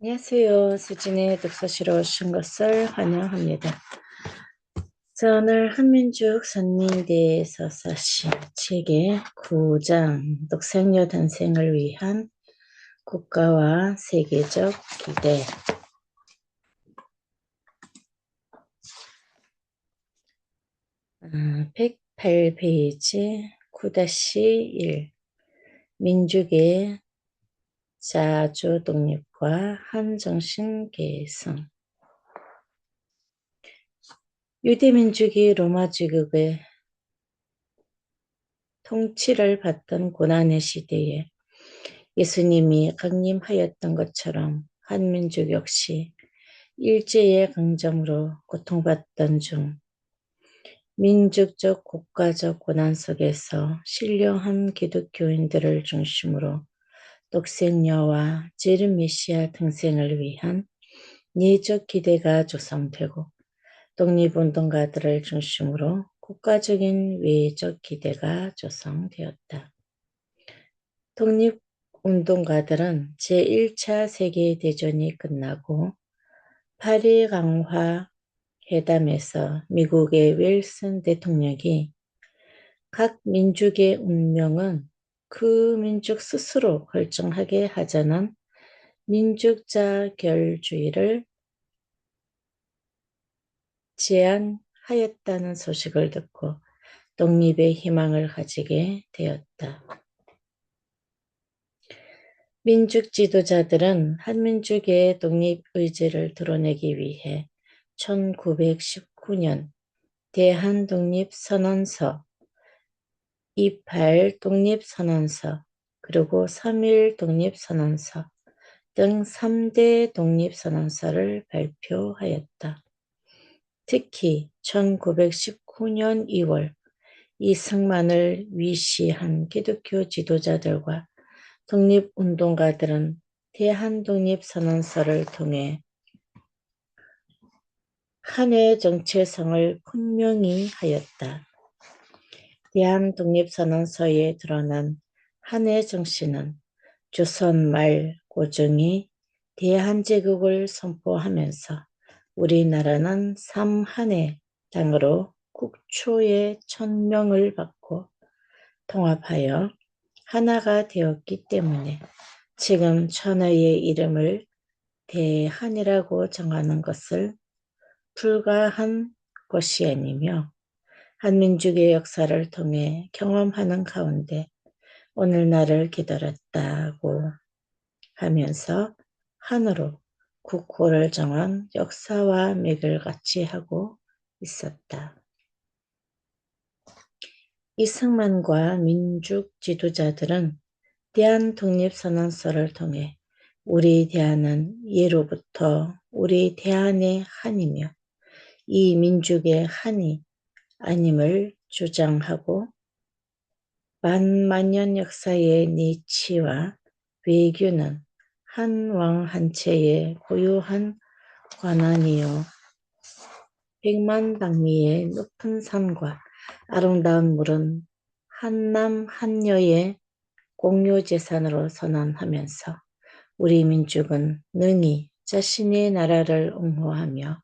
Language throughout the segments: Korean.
안녕하세요. 수진의 독서실에 오신 것을 환영합니다. 자, 오늘 한민족 선민에 대해서 쓰신 책의 9장 독생녀 탄생을 위한 국가와 세계적 기대 108페이지 9-1 민족의 자주 독립과 한정신 계승 유대민족이 로마 제국의 통치를 받던 고난의 시대에 예수님이 강림하였던 것처럼 한민족 역시 일제의 강점으로 고통받던 중 민족적 국가적 고난 속에서 신령한 기독교인들을 중심으로 독생녀와 재림 메시아 등생을 위한 내적 기대가 조성되고 독립운동가들을 중심으로 국가적인 외적 기대가 조성되었다. 독립운동가들은 제1차 세계대전이 끝나고 파리 강화 회담에서 미국의 윌슨 대통령이 각 민족의 운명은 그 민족 스스로 결정하게 하자는 민족자결주의를 제안하였다는 소식을 듣고 독립의 희망을 가지게 되었다. 민족 지도자들은 한민족의 독립의지를 드러내기 위해 1919년 대한독립선언서, 28 독립선언서, 그리고 3.1 독립선언서 등 3대 독립선언서를 발표하였다. 특히 1919년 2월 이승만을 위시한 기독교 지도자들과 독립운동가들은 대한독립선언서를 통해 한의 정체성을 분명히 하였다. 대한독립선언서에 드러난 한의 정신은 조선 말 고종이 대한제국을 선포하면서 우리나라는 3한의 땅으로 국초의 천명을 받고 통합하여 하나가 되었기 때문에 지금 천하의 이름을 대한이라고 정하는 것을 불가한 것이 아니며 한민족의 역사를 통해 경험하는 가운데 오늘날을 기다렸다고 하면서 한으로 국호를 정한 역사와 맥을 같이 하고 있었다. 이승만과 민족 지도자들은 대한독립선언서를 통해 우리 대한은 예로부터 우리 대한의 한이며 이 민족의 한이 아님을 주장하고 만만년 역사의 내치와 외교는 한 왕 한 채의 고유한 권한이요 백만방위의 높은 산과 아름다운 물은 한남 한여의 공유재산으로 선언하면서 우리 민족은 능히 자신의 나라를 옹호하며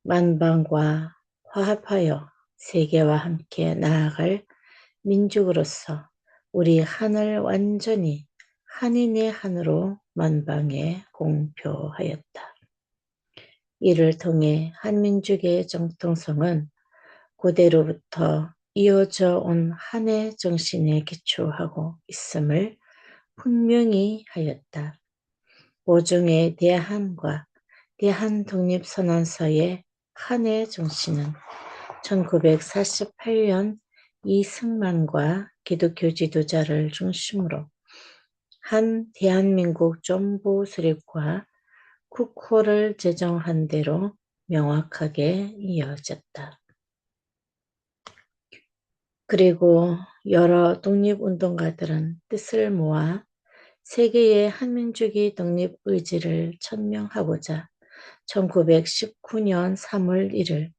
만방과 화합하여 세계와 함께 나아갈 민족으로서 우리 한을 완전히 한인의 한으로 만방에 공표하였다. 이를 통해 한민족의 정통성은 고대로부터 이어져 온 한의 정신에 기초하고 있음을 분명히 하였다. 고종의 대한과 대한독립선언서의 한의 정신은 1948년 이승만과 기독교 지도자를 중심으로 한 대한민국 정부 수립과 국호를 제정한 대로 명확하게 이어졌다. 그리고 여러 독립운동가들은 뜻을 모아 세계의 한민족의 독립의지를 천명하고자 1919년 3월 1일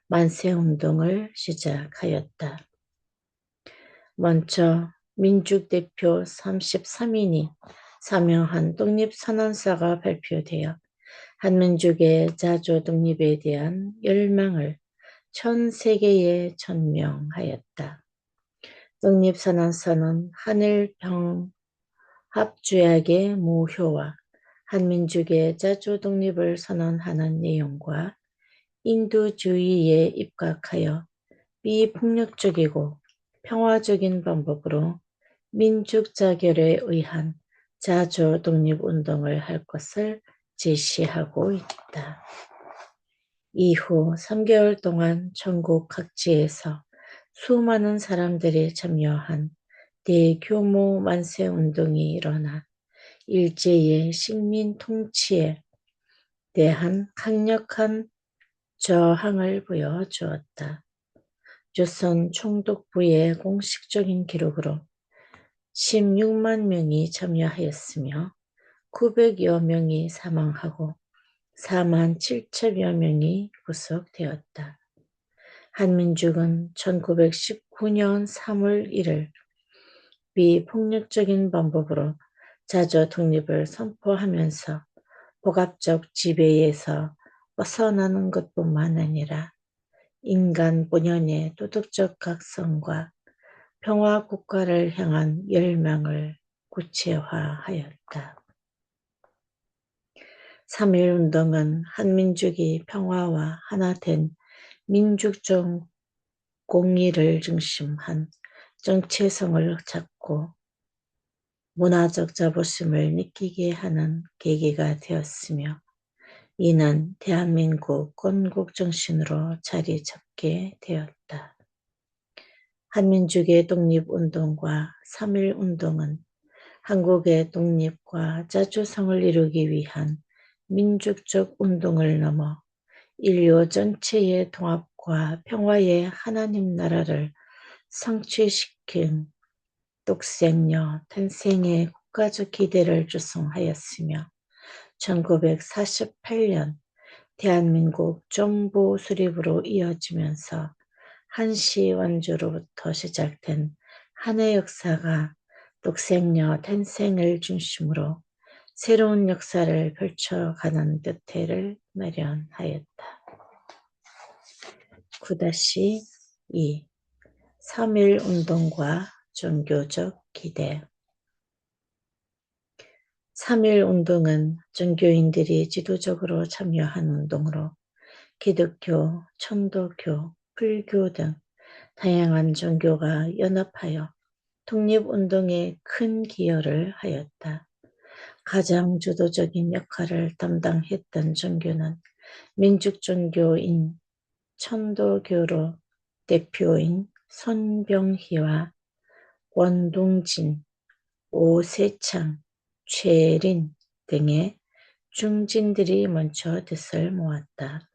만세운동을 시작하였다. 먼저 민족대표 33인이 사명한 독립선언서가 발표되어 한민족의 자주 독립에 대한 열망을 전 세계에 전명하였다. 독립선언서는 한일평합조약의 무효와 한민족의 자주 독립을 선언하는 내용과 인도주의에 입각하여 비폭력적이고 평화적인 방법으로 민족자결에 의한 자주 독립운동을 할 것을 제시하고 있다. 이후 3개월 동안 전국 각지에서 수많은 사람들이 참여한 대규모 만세운동이 일어나 일제의 식민 통치에 대한 강력한 저항을 보여주었다. 조선 총독부의 공식적인 기록으로 16만 명이 참여하였으며 900여 명이 사망하고 4만 7천여 명이 구속되었다. 한민족은 1919년 3월 1일 비폭력적인 방법으로 자주 독립을 선포하면서 복합적 지배에서 벗어나는 것뿐만 아니라 인간 본연의 도덕적 각성과 평화 국가를 향한 열망을 구체화하였다. 3.1운동은 한민족이 평화와 하나 된 민족적 공의를 중심한 정체성을 찾고 문화적 자부심을 느끼게 하는 계기가 되었으며 이는 대한민국 건국정신으로 자리 잡게 되었다. 한민족의 독립운동과 3.1운동은 한국의 독립과 자주성을 이루기 위한 민족적 운동을 넘어 인류 전체의 통합과 평화의 하나님 나라를 성취시킨 독생녀 탄생의 국가적 기대를 조성하였으며 1948년 대한민국 정부 수립으로 이어지면서 한시 원조로부터 시작된 한해 역사가 독생녀 탄생을 중심으로 새로운 역사를 펼쳐가는 듯해를 마련하였다. 9-2 3.1운동과 종교적 기대 3.1운동은 종교인들이 지도적으로 참여한 운동으로 기독교, 천도교, 불교 등 다양한 종교가 연합하여 독립운동에 큰 기여를 하였다. 가장 주도적인 역할을 담당했던 종교는 민족종교인 천도교로 대표인 손병희와 권동진, 오세창, 최린 등의 중진들이 먼저 뜻을 모았다.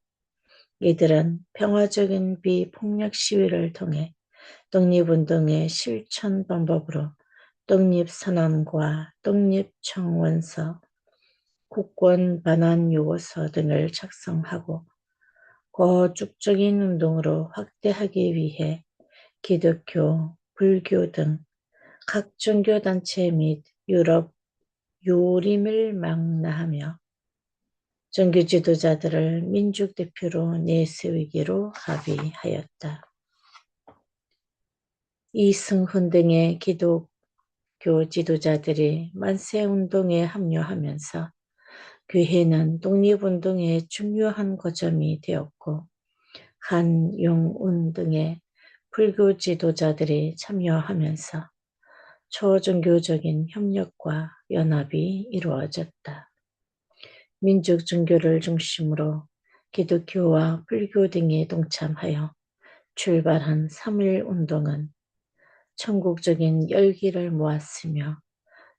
이들은 평화적인 비폭력 시위를 통해 독립운동의 실천 방법으로 독립선언과 독립청원서, 국권 반환 요구서 등을 작성하고 거축적인 운동으로 확대하기 위해 기독교, 불교 등 각 종교단체 및 유럽 요림을 망라하며 종교 지도자들을 민족 대표로 내세우기로 합의하였다. 이승훈 등의 기독교 지도자들이 만세운동에 합류하면서 교회는 독립운동의 중요한 거점이 되었고 한용운 등의 불교 지도자들이 참여하면서 초종교적인 협력과 연합이 이루어졌다. 민족 종교를 중심으로 기독교와 불교 등이 동참하여 출발한 3.1운동은 천국적인 열기를 모았으며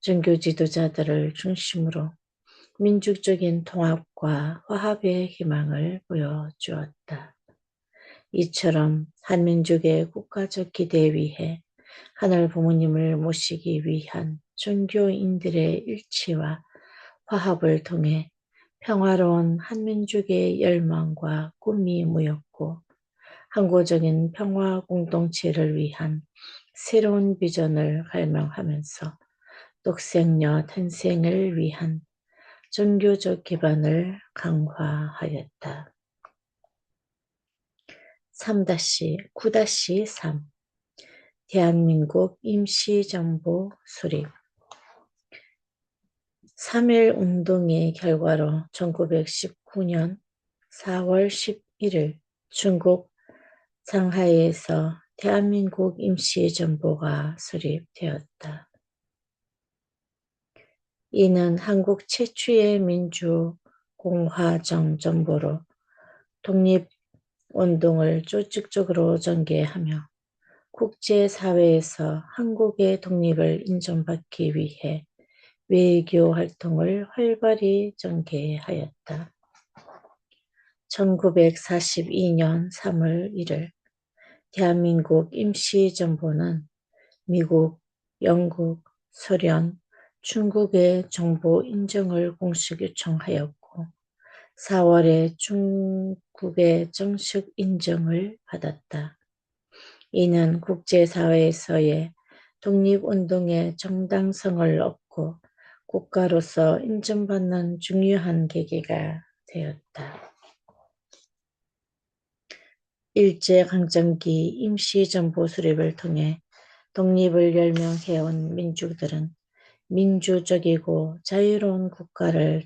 종교 지도자들을 중심으로 민족적인 통합과 화합의 희망을 보여주었다. 이처럼 한민족의 국가적 기대에 위해 하늘 부모님을 모시기 위한 종교인들의 일치와 화합을 통해 평화로운 한민족의 열망과 꿈이 모였고 항구적인 평화 공동체를 위한 새로운 비전을 발명하면서 독생녀 탄생을 위한 종교적 기반을 강화하였다. 3-9-3 대한민국 임시정부 수립 3.1운동의 결과로 1919년 4월 11일 중국 상하이에서 대한민국 임시정부가 수립되었다. 이는 한국 최초의 민주공화정 정부로 독립운동을 조직적으로 전개하며 국제사회에서 한국의 독립을 인정받기 위해 외교 활동을 활발히 전개하였다. 1942년 3월 1일 대한민국 임시정부는 미국, 영국, 소련, 중국의 정부 인정을 공식 요청하였고 4월에 중국의 정식 인정을 받았다. 이는 국제사회에서의 독립운동의 정당성을 얻고 국가로서 인정받는 중요한 계기가 되었다. 일제강점기 임시정부 수립을 통해 독립을 열명해온 민족들은 민주적이고 자유로운 국가를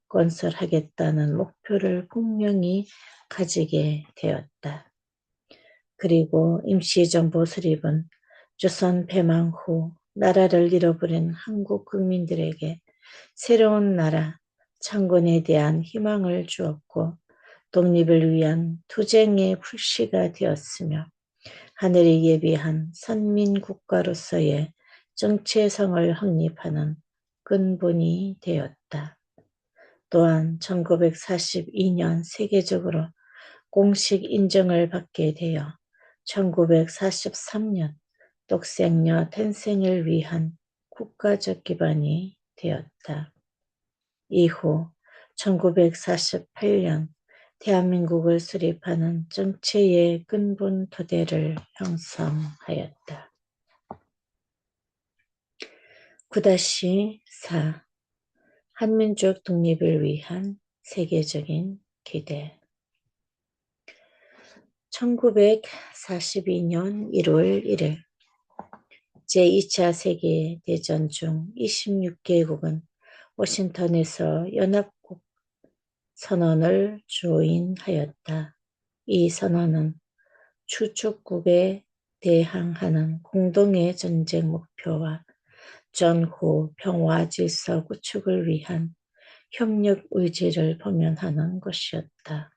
건설하겠다는 목표를 분명히 가지게 되었다. 그리고 임시정부 수립은 조선 패망 후 나라를 잃어버린 한국 국민들에게 새로운 나라, 창건에 대한 희망을 주었고 독립을 위한 투쟁의 불씨가 되었으며 하늘이 예비한 선민국가로서의 정체성을 확립하는 근본이 되었다. 또한 1942년 세계적으로 공식 인정을 받게 되어 1943년 독생녀 탄생을 위한 국가적 기반이 되었다. 이후 1948년 대한민국을 수립하는 정체의 근본 토대를 형성하였다. 9-4 한민족 독립을 위한 세계적인 기대 1942년 1월 1일 제2차 세계대전 중 26개국은 워싱턴에서 연합국 선언을 조인하였다. 이 선언은 주축국에 대항하는 공동의 전쟁 목표와 전후 평화 질서 구축을 위한 협력 의지를 표명하는 것이었다.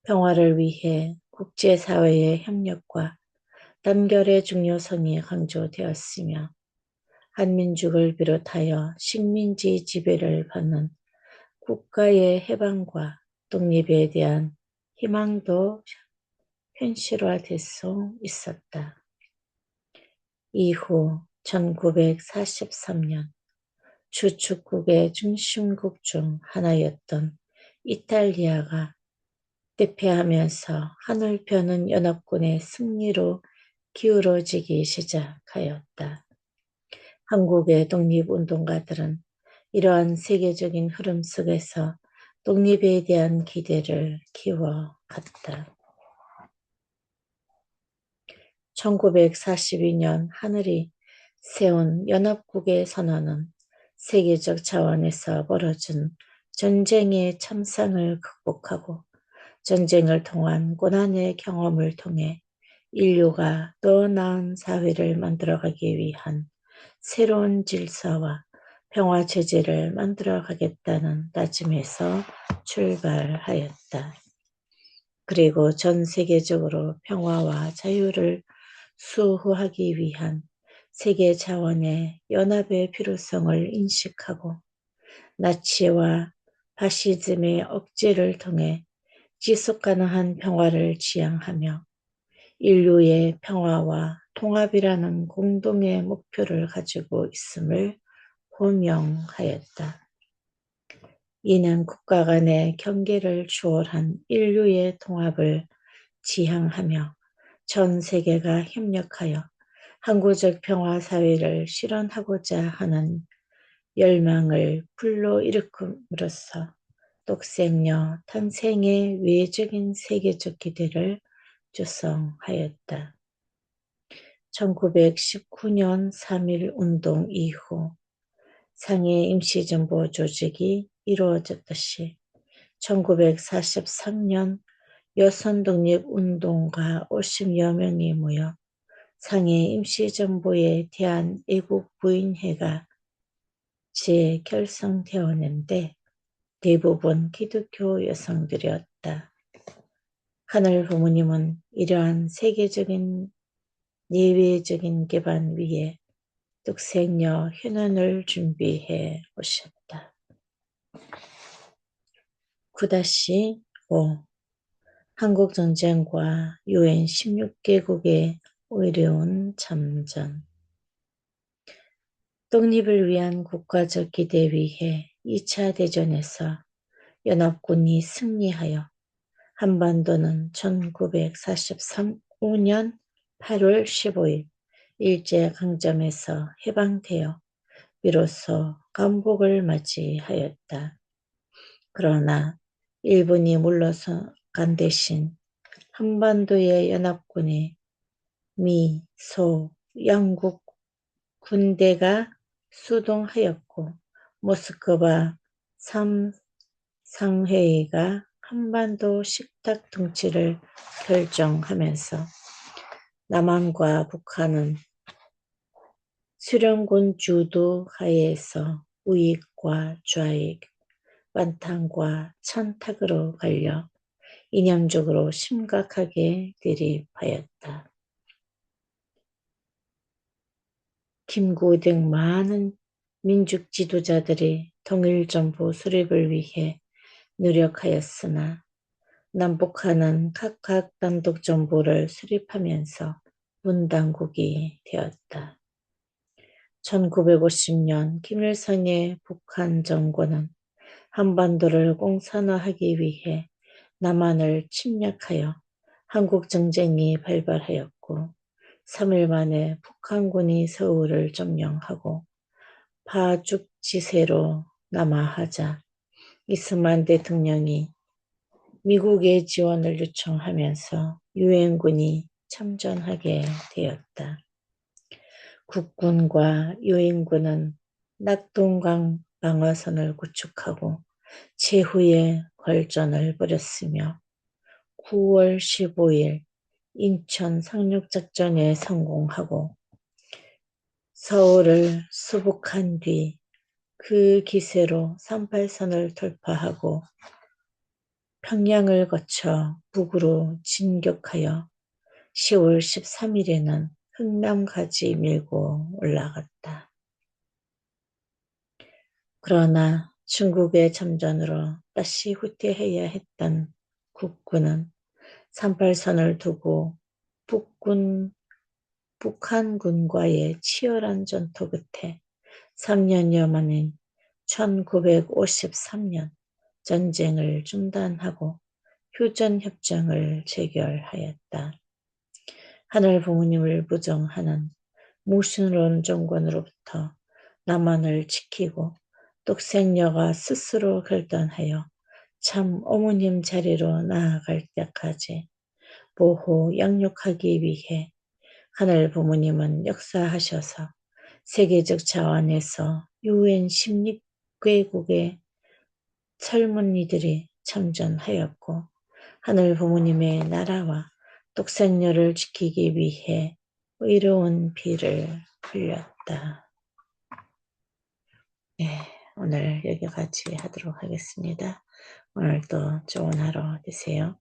평화를 위해 국제사회의 협력과 단결의 중요성이 강조되었으며 한민족을 비롯하여 식민지 지배를 받는 국가의 해방과 독립에 대한 희망도 현실화될 수 있었다. 이후 1943년 주축국의 중심국 중 하나였던 이탈리아가 대패하면서 하늘편은 연합군의 승리로 기울어지기 시작하였다. 한국의 독립운동가들은 이러한 세계적인 흐름 속에서 독립에 대한 기대를 키워갔다. 1942년 하늘이 세운 연합국의 선언은 세계적 차원에서 벌어진 전쟁의 참상을 극복하고 전쟁을 통한 고난의 경험을 통해 인류가 더 나은 사회를 만들어가기 위한 새로운 질서와 평화 체제를 만들어가겠다는 다짐에서 출발하였다. 그리고 전 세계적으로 평화와 자유를 수호하기 위한 세계 차원의 연합의 필요성을 인식하고 나치와 파시즘의 억제를 통해 지속가능한 평화를 지향하며 인류의 평화와 통합이라는 공동의 목표를 가지고 있음을 호명하였다. 이는 국가 간의 경계를 초월한 인류의 통합을 지향하며 전 세계가 협력하여 항구적 평화사회를 실현하고자 하는 열망을 불러일으킴으로써 독생녀 탄생의 외적인 세계적 기대를 조성하였다. 1919년 3.1운동 이후 상해 임시정부 조직이 이루어졌듯이 1943년 여성독립운동가 50여 명이 모여 상해 임시정부에 대한 애국부인회가 재결성되었는데 대부분 기독교 여성들이었다. 하늘 부모님은 이러한 세계적인 예외적인 기반 위에 독생녀 현원을 준비해 오셨다. 9-5 한국전쟁과 UN 16개국의 어려운 참전 독립을 위한 국가적 기대 위에 2차 대전에서 연합군이 승리하여 한반도는 1945년 8월 15일 일제강점에서 해방되어 비로소 감복을 맞이하였다. 그러나 일본이 물러간 대신 한반도의 연합군의 미, 소, 양국 군대가 수동하였고 모스크바 3상회의가 한반도 식탁 통치를 결정하면서 남한과 북한은 수령군 주도 하에서 우익과 좌익, 완탕과 찬탁으로 갈려 이념적으로 심각하게 대립하였다. 김구 등 많은 민족 지도자들이 통일정부 수립을 위해 노력하였으나 남북한은 각각 단독정부를 수립하면서 문당국이 되었다. 1950년 김일성의 북한 정권은 한반도를 공산화하기 위해 남한을 침략하여 한국전쟁이 발발하였고 3일 만에 북한군이 서울을 점령하고 파죽지세로 남하하자 이승만 대통령이 미국의 지원을 요청하면서 유엔군이 참전하게 되었다. 국군과 유엔군은 낙동강 방어선을 구축하고 최후의 걸전을 벌였으며 9월 15일 인천 상륙작전에 성공하고 서울을 수복한 뒤 그 기세로 38선을 돌파하고 평양을 거쳐 북으로 진격하여 10월 13일에는 흥남까지 밀고 올라갔다. 그러나 중국의 참전으로 다시 후퇴해야 했던 국군은 38선을 두고 북한군과의 치열한 전투 끝에 3년여 만인 1953년 전쟁을 중단하고 휴전협정을 체결하였다. 하늘 부모님을 부정하는 무신론 정권으로부터 남한을 지키고 독생녀가 스스로 결단하여 참 어머님 자리로 나아갈 때까지 보호 양육하기 위해 하늘 부모님은 역사하셔서 세계적 차원에서 UN 16개국의 젊은이들이 참전하였고 하늘 부모님의 나라와 독생녀를 지키기 위해 의로운 피를 흘렸다. 네, 오늘 여기까지 하도록 하겠습니다. 오늘도 좋은 하루 되세요.